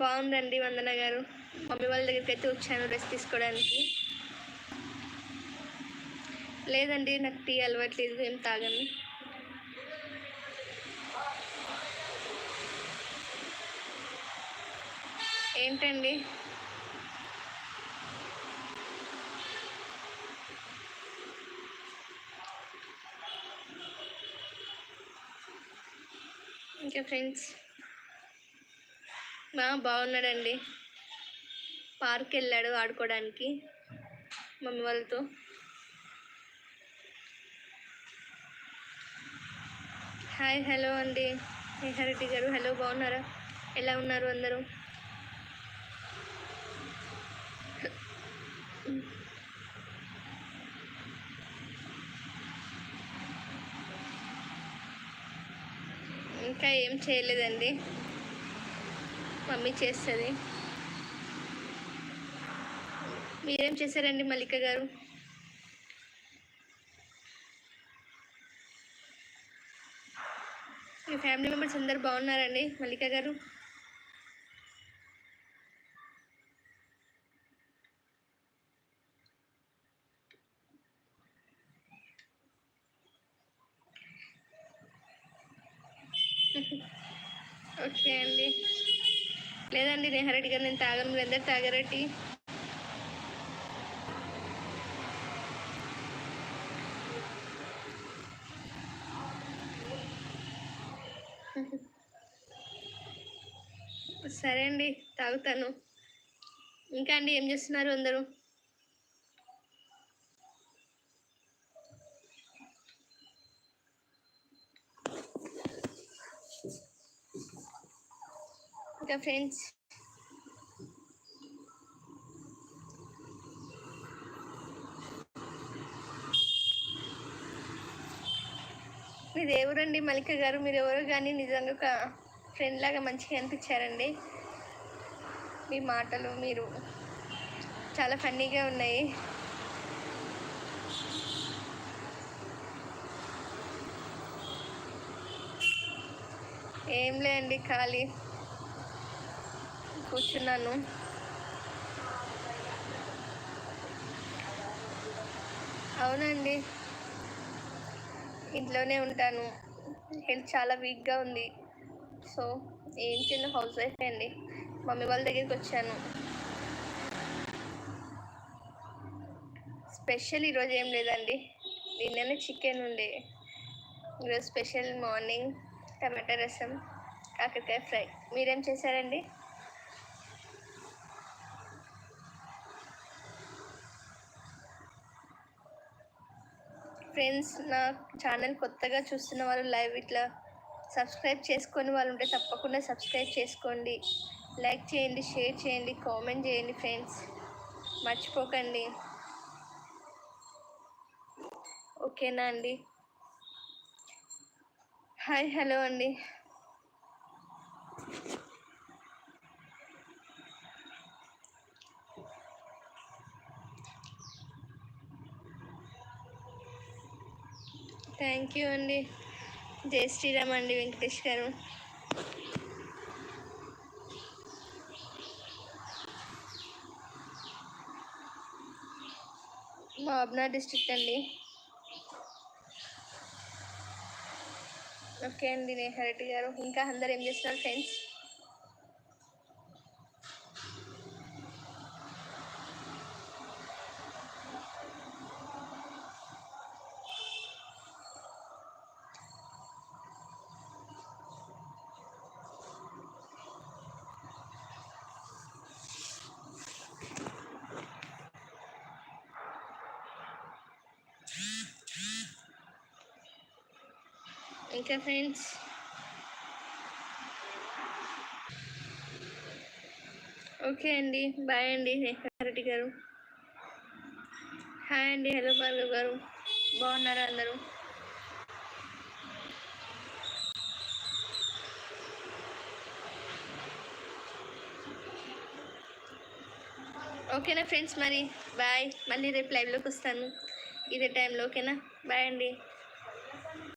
బాగుందండి వందన గారు. మమ్మీ వాళ్ళ దగ్గరికి అయితే వచ్చాను రెస్ట్ తీసుకోవడానికి. లేదండి, నాకు టీ అలవాట్లేదు, ఏం తాగను. ఏంటండి? ఇంకా ఫ్రెండ్స్ బాగున్నాడండి. పార్క్ వెళ్ళాడు ఆడుకోవడానికి మమ్మీ వాళ్ళతో. హాయ్, హలో అండి స్నేహారెడ్డి గారు. హలో, బాగున్నారా? ఎలా ఉన్నారు అందరూ? ఇంకా ఏం చేయలేదండి, మమ్మీ చేస్తుంది. మీరేం చేశారండి మల్లిక గారు? మీ ఫ్యామిలీ మెంబర్స్ అందరు బాగున్నారండి మల్లిక గారు? ఓకే అండి. లేదండి నేహారెడ్డి గారు, నేను తాగను. మీరు అందరు తాగారటి? సరే అండి, తాగుతాను. ఇంకా అండి, ఏం చేస్తున్నారు అందరూ? ఇంకా ఫ్రెండ్స్, మీది ఎవరండి మల్లిక గారు? మీరు ఎవరు కానీ నిజంగా ఒక ఫ్రెండ్ లాగా మంచిగా అనిపించారండి. మీ మాటలు మీరు చాలా ఫన్నీగా ఉన్నాయి. ఏం లేదండి, ఖాళీ కూర్చున్నాను. అవునండి, ఇంట్లోనే ఉంటాను. హెల్త్ చాలా వీక్గా ఉంది. సో ఏం చిన్న హౌస్ వైఫ్ అండి. మమ్మీ వాళ్ళ దగ్గరికి వచ్చాను. స్పెషల్ ఈరోజు ఏం లేదండి, నిన్ననే చికెన్ ఉండే. ఈరోజు స్పెషల్ మార్నింగ్ టమాటా రసం, కాకరకాయ ఫ్రై. మీరేం చేశారండి? ఫ్రెండ్స్, నా ఛానల్ కొత్తగా చూస్తున్న వాళ్ళు లైవ్ ఇట్లా సబ్స్క్రైబ్ చేసుకొని వాళ్ళు ఉంటే తప్పకుండా సబ్స్క్రైబ్ చేసుకోండి. లైక్ చేయండి, షేర్ చేయండి, కామెంట్ చేయండి ఫ్రెండ్స్, మర్చిపోకండి. ఓకేనా అండి? హాయ్, హలో అండి. థ్యాంక్ యూ అండి. జై శ్రీరామ్ అండి వెంకటేష్ గారు. మా అబ్నా డిస్ట్రిక్ట్ అండి. ఓకే అండి నేహారెడ్డి గారు. ఇంకా అందరు ఏం చేస్తున్నారు ఫ్రెండ్స్? ఇంకా ఫ్రెండ్స్, ఓకే అండి, బాయ్ అండి నేహారెడ్డి గారు. హాయ్ అండి, హలో భార్గవ్ గారు. బాగున్నారా అందరూ? ఓకేనా ఫ్రెండ్స్, మరి బాయ్. మళ్ళీ రేపు లైవ్లోకి వస్తాను ఇదే టైంలో. ఓకేనా? బాయ్ అండి.